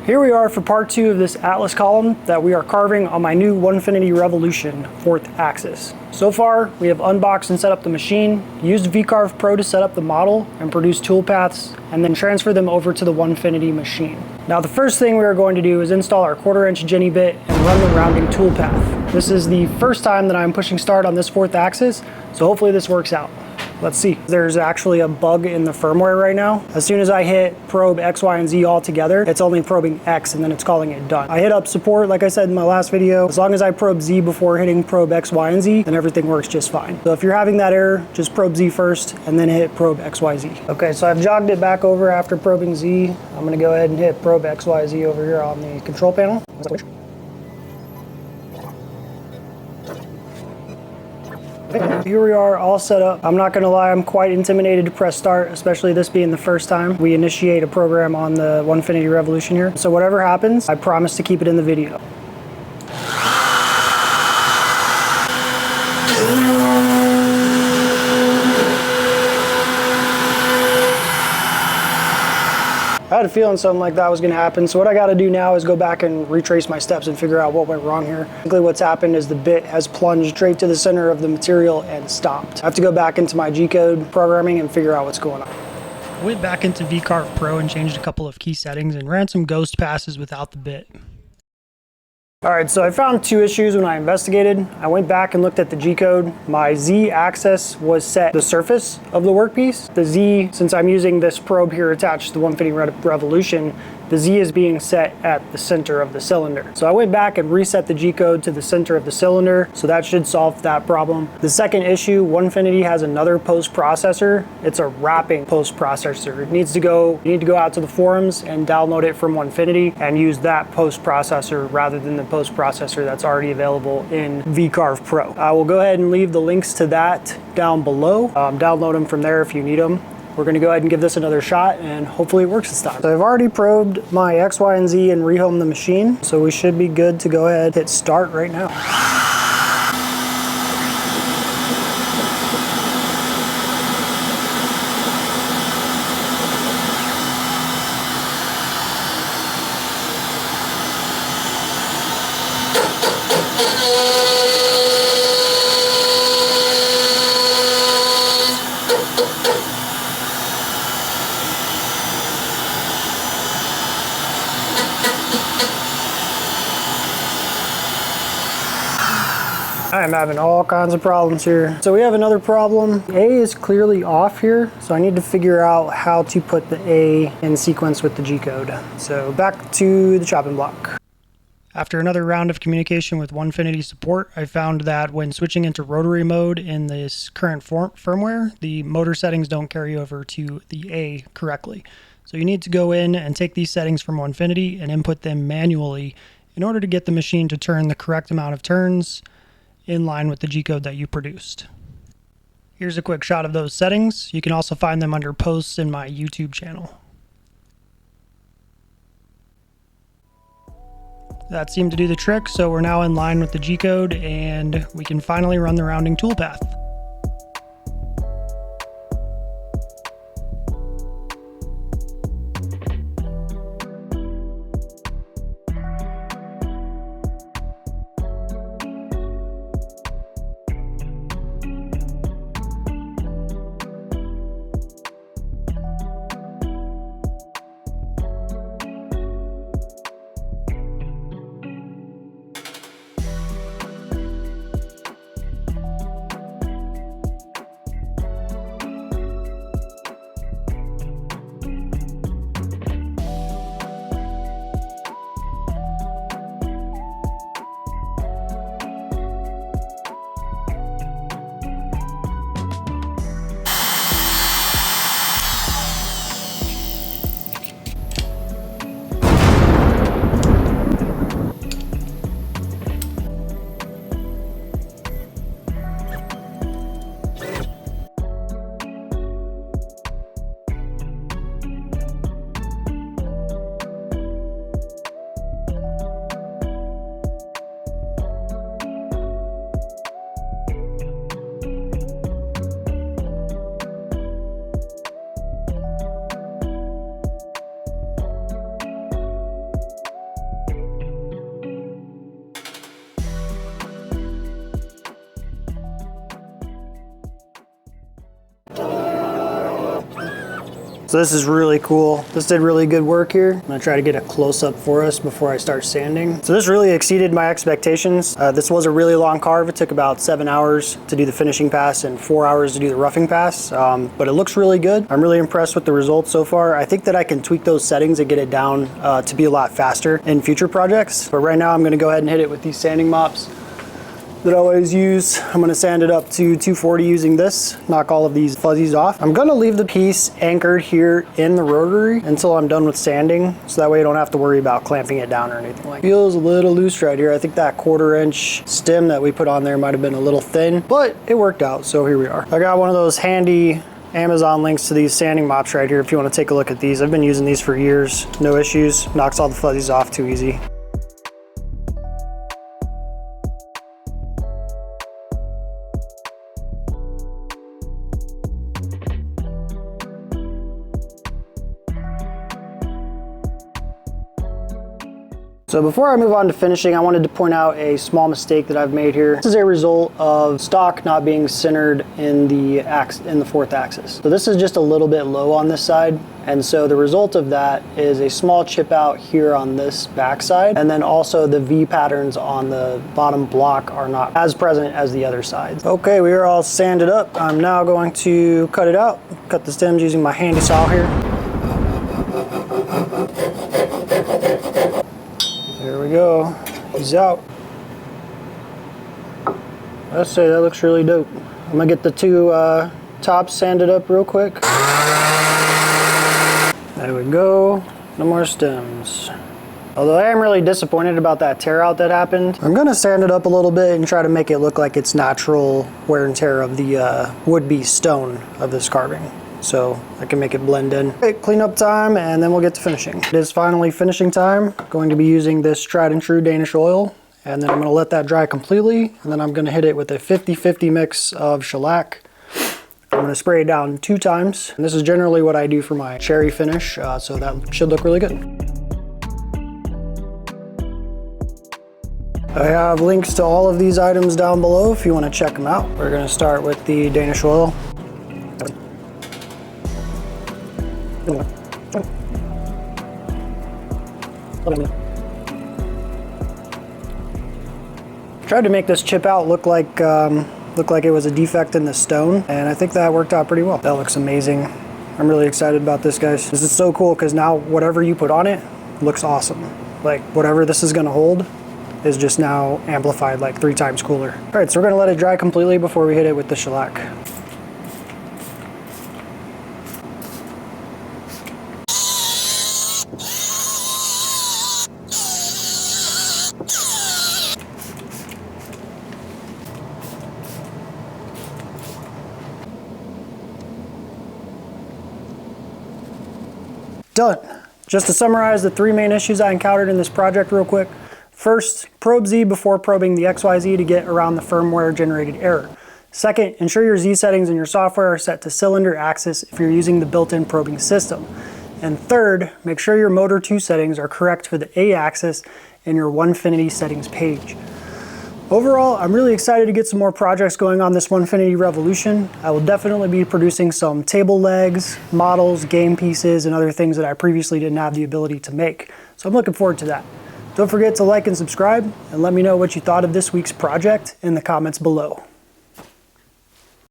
Here we are for part 2 of this Atlas column that we are carving on my new OneFinity Revolution 4th axis. So far, we have unboxed and set up the machine, used V-Carve Pro to set up the model and produce toolpaths, and then transfer them over to the OneFinity machine. Now the first thing we are going to do is install our 1/4 inch Jenny bit and run the rounding toolpath. This is the first time that I'm pushing start on this 4th axis, so hopefully this works out. Let's see. There's actually a bug in the firmware right now. As soon as I hit probe X, Y, and Z all together, it's only probing X and then it's calling it done. I hit up support, like I said in my last video. As long as I probe Z before hitting probe X, Y, and Z, then everything works just fine. So if you're having that error, just probe Z first and then hit probe X, Y, Z. Okay, so I've jogged it back over after probing Z. I'm gonna go ahead and hit probe X, Y, Z over here on the control panel. Here we are all set up. I'm not gonna lie, I'm quite intimidated to press start, especially this being the first time we initiate a program on the OneFinity Revolution here. So whatever happens, I promise to keep it in the video. I had a feeling something like that was going to happen, so what I got to do now is go back and retrace my steps and figure out what went wrong here. Basically what's happened is the bit has plunged straight to the center of the material and stopped. I have to go back into my G-code programming and figure out what's going on. I went back into V-Carve Pro and changed a couple of key settings and ran some ghost passes without the bit. Alright, so I found 2 issues when I investigated. I went back and looked at the G-code. My Z axis was set the surface of the workpiece. The Z, since I'm using this probe here attached to the OneFinity Revolution, the Z is being set at the center of the cylinder. So I went back and reset the G-code to the center of the cylinder, so that should solve that problem. The second issue, OneFinity has another post-processor. It's a wrapping post-processor. You need to go out to the forums and download it from OneFinity and use that post-processor rather than the post-processor that's already available in V-Carve Pro. I will go ahead and leave the links to that down below. Download them from there if you need them. We're going to go ahead and give this another shot and hopefully it works this time. So I've already probed my X, Y, and Z and rehomed the machine, so we should be good to go ahead and hit start right now. I am having all kinds of problems here. So we have another problem. A is clearly off here, so I need to figure out how to put the A in sequence with the G-code. So back to the chopping block. After another round of communication with OneFinity support, I found that when switching into rotary mode in this current firmware, the motor settings don't carry over to the A correctly. So you need to go in and take these settings from OneFinity and input them manually in order to get the machine to turn the correct amount of turns in line with the G-code that you produced. Here's a quick shot of those settings. You can also find them under posts in my YouTube channel. That seemed to do the trick, so we're now in line with the G-code and we can finally run the rounding toolpath. So this is really cool. This did really good work here. I'm gonna try to get a close-up for us before I start sanding. So this really exceeded my expectations. This was a really long carve. It took about 7 hours to do the finishing pass and 4 hours to do the roughing pass, but it looks really good. I'm really impressed with the results so far. I think that I can tweak those settings and get it down to be a lot faster in future projects. But right now I'm gonna go ahead and hit it with these sanding mops that I always use. I'm gonna sand it up to 240 using this, knock all of these fuzzies off. I'm gonna leave the piece anchored here in the rotary until I'm done with sanding, so that way I don't have to worry about clamping it down or anything like that. Feels a little loose right here. I think that 1/4 inch stem that we put on there might have been a little thin, but it worked out, so here we are. I got one of those handy Amazon links to these sanding mops right here if you wanna take a look at these. I've been using these for years, no issues, knocks all the fuzzies off too easy. So before I move on to finishing, I wanted to point out a small mistake that I've made here. This is a result of stock not being centered in the 4th axis. So this is just a little bit low on this side. And so the result of that is a small chip out here on this back side. And then also the V patterns on the bottom block are not as present as the other sides. Okay, we are all sanded up. I'm now going to cut it out. Cut the stems using my handy saw here. There we go, he's out. Let's say that looks really dope. I'm gonna get the two tops sanded up real quick. There we go, no more stems. Although I am really disappointed about that tear out that happened. I'm gonna sand it up a little bit and try to make it look like it's natural wear and tear of the would-be stone of this carving, so I can make it blend in. Okay, cleanup time, and then we'll get to finishing. It is finally finishing time. I'm going to be using this tried and true Danish oil, and then I'm gonna let that dry completely, and then I'm gonna hit it with a 50-50 mix of shellac. I'm gonna spray it down 2 times. And this is generally what I do for my cherry finish, so that should look really good. I have links to all of these items down below if you wanna check them out. We're gonna start with the Danish oil. Tried to make this chip out look like it was a defect in the stone, and I think that worked out pretty well. That looks amazing. I'm really excited about this, guys. This is so cool because now whatever you put on it looks awesome. Like whatever this is gonna hold is just now amplified like 3 times cooler. All right, so we're gonna let it dry completely before we hit it with the shellac. Done. Just to summarize the 3 main issues I encountered in this project real quick. First, probe Z before probing the XYZ to get around the firmware generated error. Second, ensure your Z settings in your software are set to cylinder axis if you're using the built-in probing system. And third, make sure your motor 2 settings are correct for the A axis in your OneFinity settings page. Overall, I'm really excited to get some more projects going on this OneFinity Revolution. I will definitely be producing some table legs, models, game pieces, and other things that I previously didn't have the ability to make. So I'm looking forward to that. Don't forget to like and subscribe, and let me know what you thought of this week's project in the comments below.